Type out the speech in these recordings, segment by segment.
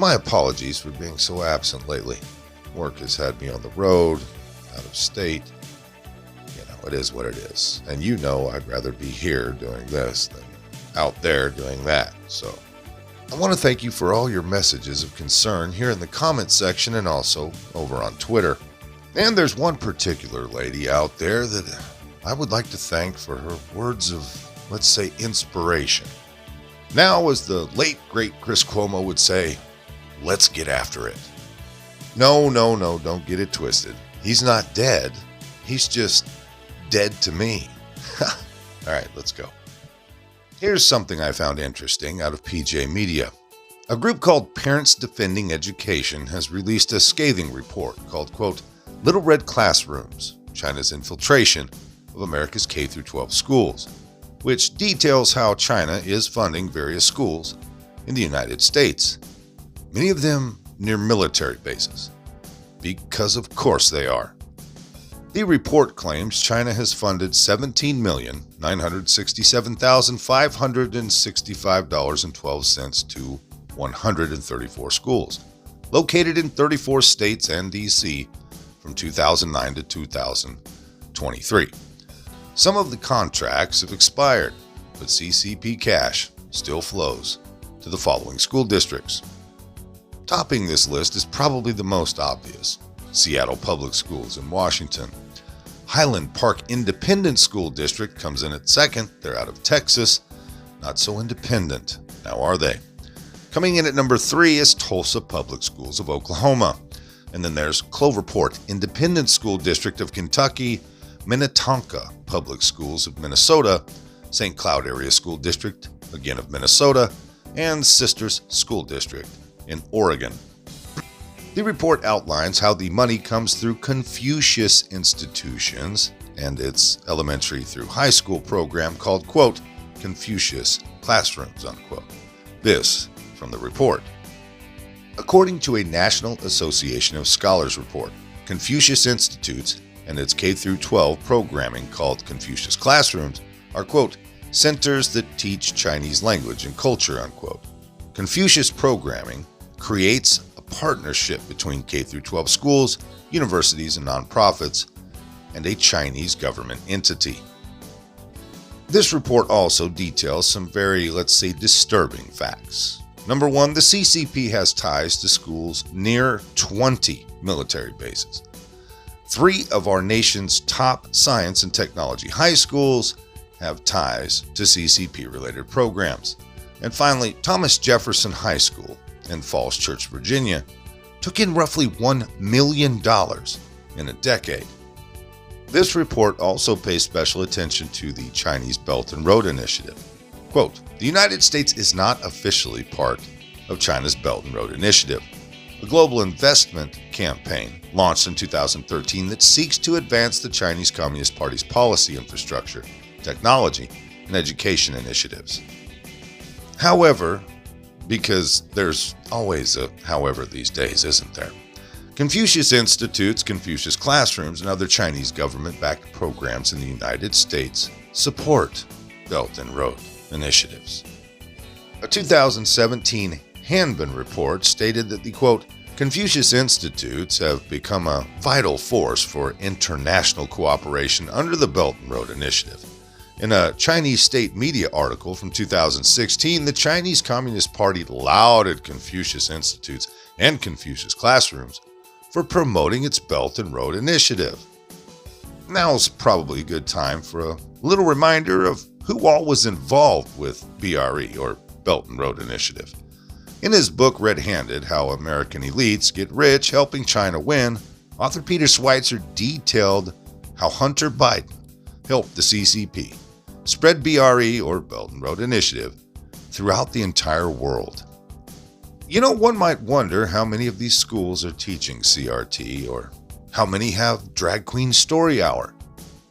My apologies for being so absent lately. Work has had me on the road, out of state. It is what it is. And I'd rather be here doing this than out there doing that. So I want to thank you for all your messages of concern here in the comment section and also over on Twitter. And there's one particular lady out there that I would like to thank for her words of, let's say, inspiration. Now, as the late, great Chris Cuomo would say, let's get after it. No, don't get it twisted. He's not dead. He's just dead to me. All right, let's go. Here's something I found interesting out of PJ Media. A group called Parents Defending Education has released a scathing report called, quote, Little Red Classrooms, China's Infiltration of America's K-12 Schools, which details how China is funding various schools in the United States, many of them near military bases, because of course they are. The report claims China has funded $17,967,565.12 to 134 schools, located in 34 states and D.C. from 2009 to 2023. Some of the contracts have expired, but CCP cash still flows to the following school districts. Topping this list is probably the most obvious: Seattle Public Schools in Washington. Highland Park Independent School District comes in at second. They're out of Texas. Not so independent, now are they? Coming in at number 3 is Tulsa Public Schools of Oklahoma. And then there's Cloverport Independent School District of Kentucky, Minnetonka Public Schools of Minnesota, St. Cloud Area School District, again of Minnesota, and Sisters School District in Oregon. The report outlines how the money comes through Confucius institutions and its elementary through high school program called, quote, Confucius Classrooms, unquote. This from the report. According to a National Association of Scholars report, Confucius Institutes and its K-12 programming called Confucius Classrooms are, quote, centers that teach Chinese language and culture, unquote. Confucius programming creates a partnership between K-12 schools, universities, and nonprofits, and a Chinese government entity. This report also details some very, let's say, disturbing facts. Number 1, the CCP has ties to schools near 20 military bases. 3 of our nation's top science and technology high schools have ties to CCP-related programs. And finally, Thomas Jefferson High School in Falls Church, Virginia, took in roughly $1 million in a decade. This report also pays special attention to the Chinese Belt and Road Initiative. Quote, the United States is not officially part of China's Belt and Road Initiative, a global investment campaign launched in 2013 that seeks to advance the Chinese Communist Party's policy infrastructure, technology, and education initiatives. However, because there's always a however these days, isn't there? Confucius Institutes, Confucius Classrooms, and other Chinese government-backed programs in the United States support Belt and Road initiatives. A 2017 Hanbin report stated that the, quote, Confucius Institutes have become a vital force for international cooperation under the Belt and Road Initiative. In a Chinese state media article from 2016, the Chinese Communist Party lauded Confucius Institutes and Confucius Classrooms for promoting its Belt and Road Initiative. Now's probably a good time for a little reminder of who all was involved with BRE, or Belt and Road Initiative. In his book Red-Handed, How American Elites Get Rich Helping China Win, author Peter Schweitzer detailed how Hunter Biden helped the CCP spread BRE, or Belt and Road Initiative, throughout the entire world. One might wonder how many of these schools are teaching CRT, or how many have Drag Queen Story Hour.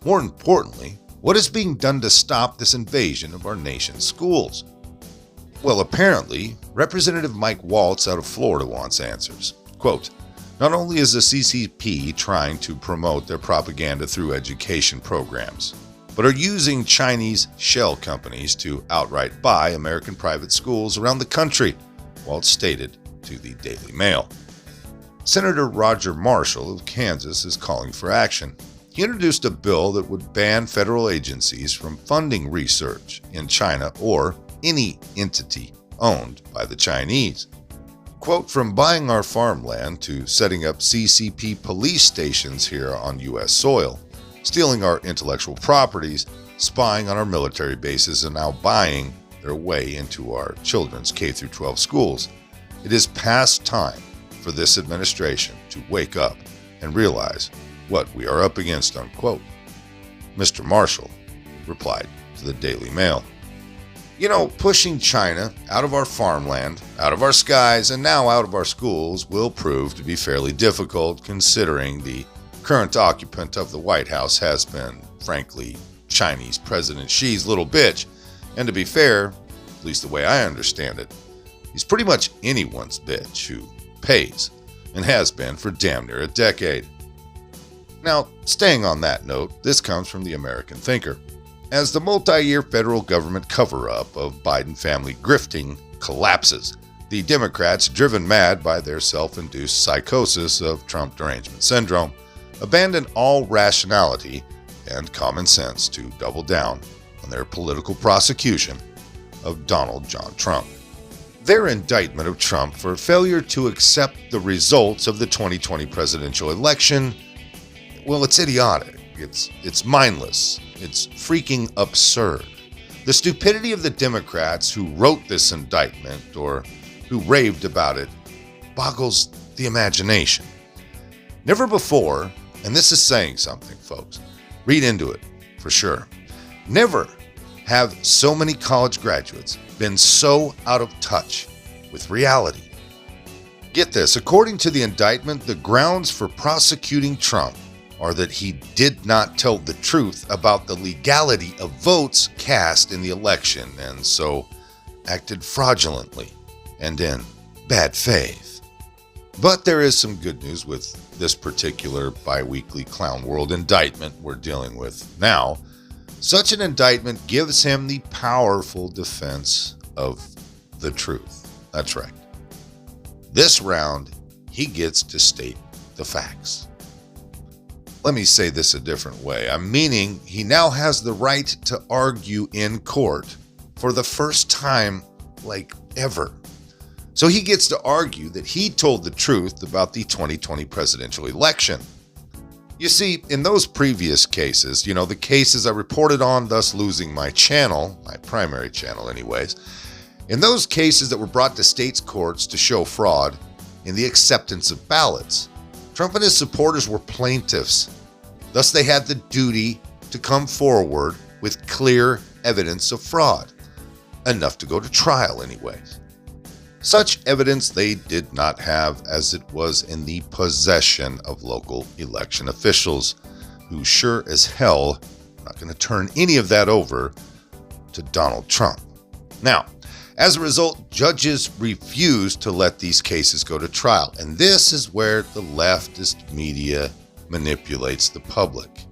More importantly, what is being done to stop this invasion of our nation's schools? Well, apparently, Representative Mike Waltz out of Florida wants answers. Quote, not only is the CCP trying to promote their propaganda through education programs, but are using Chinese shell companies to outright buy American private schools around the country, Waltz stated to the Daily Mail. Senator Roger Marshall of Kansas is calling for action. He introduced a bill that would ban federal agencies from funding research in China or any entity owned by the Chinese. Quote, from buying our farmland to setting up CCP police stations here on U.S. soil, stealing our intellectual properties, spying on our military bases, and now buying their way into our children's K-12 schools. It is past time for this administration to wake up and realize what we are up against, unquote. Mr. Marshall replied to the Daily Mail. You know, pushing China out of our farmland, out of our skies, and now out of our schools will prove to be fairly difficult considering the current occupant of the White House has been, frankly, Chinese President Xi's little bitch. And to be fair, at least the way I understand it, he's pretty much anyone's bitch who pays and has been for damn near a decade. Now, staying on that note, this comes from the American Thinker. As the multi-year federal government cover-up of Biden family grifting collapses, the Democrats, driven mad by their self-induced psychosis of Trump derangement syndrome, abandon all rationality and common sense to double down on their political prosecution of Donald John Trump. Their indictment of Trump for failure to accept the results of the 2020 presidential election, well, it's idiotic, it's mindless, it's freaking absurd. The stupidity of the Democrats who wrote this indictment or who raved about it boggles the imagination. Never before, and this is saying something, folks, read into it for sure, never have so many college graduates been so out of touch with reality. Get this, according to the indictment, the grounds for prosecuting Trump are that he did not tell the truth about the legality of votes cast in the election and so acted fraudulently and in bad faith. But there is some good news with this particular bi-weekly Clown World indictment we're dealing with now. Such an indictment gives him the powerful defense of the truth. That's right. This round, he gets to state the facts. Let me say this a different way. I'm meaning he now has the right to argue in court for the first time, like ever. So he gets to argue that he told the truth about the 2020 presidential election. You see, in those previous cases, the cases I reported on, thus losing my channel, my primary channel anyways, in those cases that were brought to states' courts to show fraud in the acceptance of ballots, Trump and his supporters were plaintiffs. Thus, they had the duty to come forward with clear evidence of fraud, enough to go to trial anyways. Such evidence they did not have, as it was in the possession of local election officials, who sure as hell are not going to turn any of that over to Donald Trump. Now, as a result, judges refused to let these cases go to trial, and this is where the leftist media manipulates the public.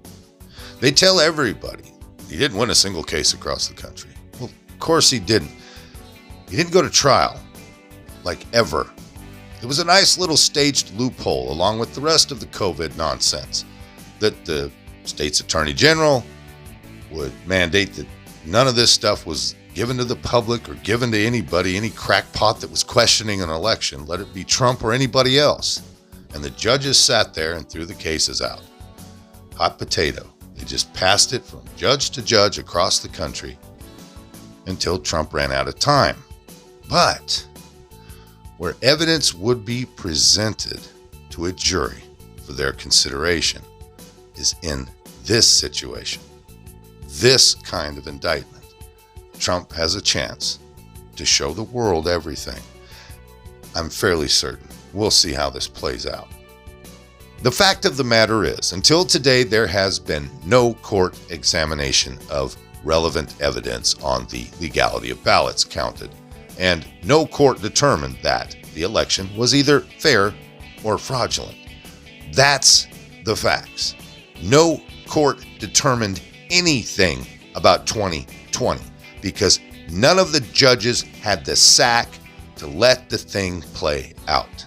They tell everybody he didn't win a single case across the country. Well, of course he didn't. He didn't go to trial. Like ever. It was a nice little staged loophole along with the rest of the COVID nonsense that the state's attorney general would mandate that none of this stuff was given to the public or given to anybody, any crackpot that was questioning an election, let it be Trump or anybody else. And the judges sat there and threw the cases out. Hot potato. They just passed it from judge to judge across the country until Trump ran out of time. But where evidence would be presented to a jury for their consideration is in this situation, this kind of indictment. Trump has a chance to show the world everything. I'm fairly certain we'll see how this plays out. The fact of the matter is, until today, there has been no court examination of relevant evidence on the legality of ballots counted, and no court determined that the election was either fair or fraudulent. That's the facts. No court determined anything about 2020 because none of the judges had the sack to let the thing play out.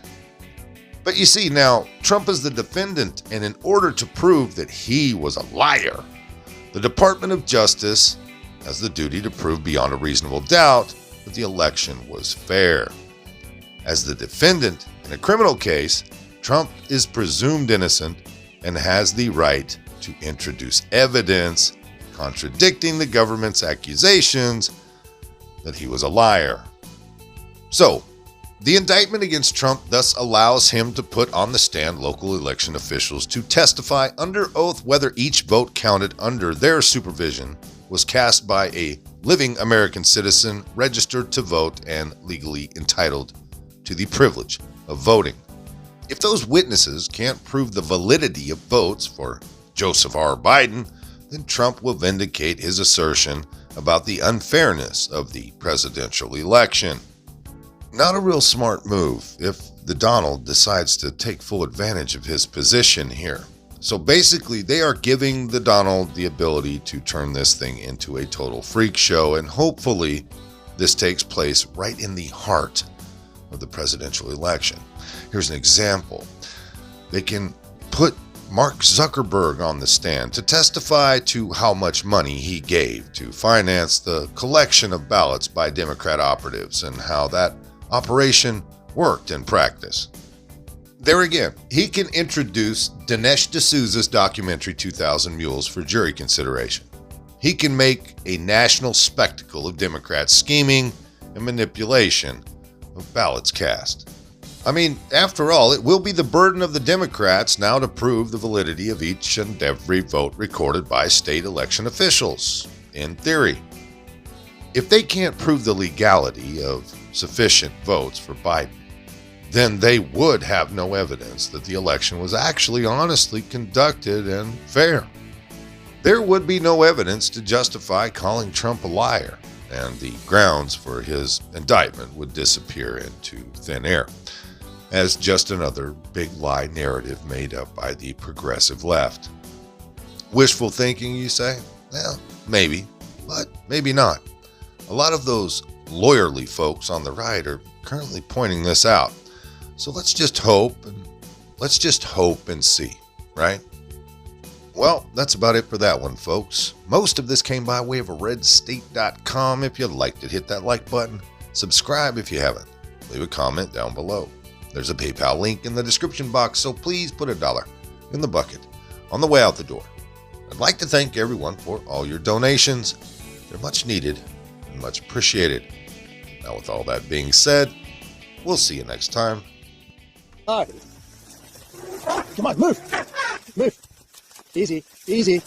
But you see, now, Trump is the defendant, and in order to prove that he was a liar, the Department of Justice has the duty to prove beyond a reasonable doubt that the election was fair. As the defendant in a criminal case, Trump is presumed innocent and has the right to introduce evidence contradicting the government's accusations that he was a liar. So, the indictment against Trump thus allows him to put on the stand local election officials to testify under oath whether each vote counted under their supervision was cast by a living American citizen registered to vote and legally entitled to the privilege of voting. If those witnesses can't prove the validity of votes for Joseph R. Biden, then Trump will vindicate his assertion about the unfairness of the presidential election. Not a real smart move if the Donald decides to take full advantage of his position here. So basically, they are giving the Donald the ability to turn this thing into a total freak show, and hopefully this takes place right in the heart of the presidential election. Here's an example. They can put Mark Zuckerberg on the stand to testify to how much money he gave to finance the collection of ballots by Democrat operatives and how that operation worked in practice. There again, he can introduce Dinesh D'Souza's documentary 2,000 Mules for jury consideration. He can make a national spectacle of Democrats scheming and manipulation of ballots cast. I mean, after all, it will be the burden of the Democrats now to prove the validity of each and every vote recorded by state election officials, in theory. If they can't prove the legality of sufficient votes for Biden, then they would have no evidence that the election was actually honestly conducted and fair. There would be no evidence to justify calling Trump a liar, and the grounds for his indictment would disappear into thin air as just another big lie narrative made up by the progressive left. Wishful thinking, you say? Well, maybe, but maybe not. A lot of those lawyerly folks on the right are currently pointing this out. So let's just hope and see, right? Well, that's about it for that one, folks. Most of this came by way of redstate.com. If you liked it, hit that like button. Subscribe if you haven't. Leave a comment down below. There's a PayPal link in the description box, so please put $1 in the bucket on the way out the door. I'd like to thank everyone for all your donations. They're much needed and much appreciated. Now, with all that being said, we'll see you next time. Come on, move. Move. Easy, easy.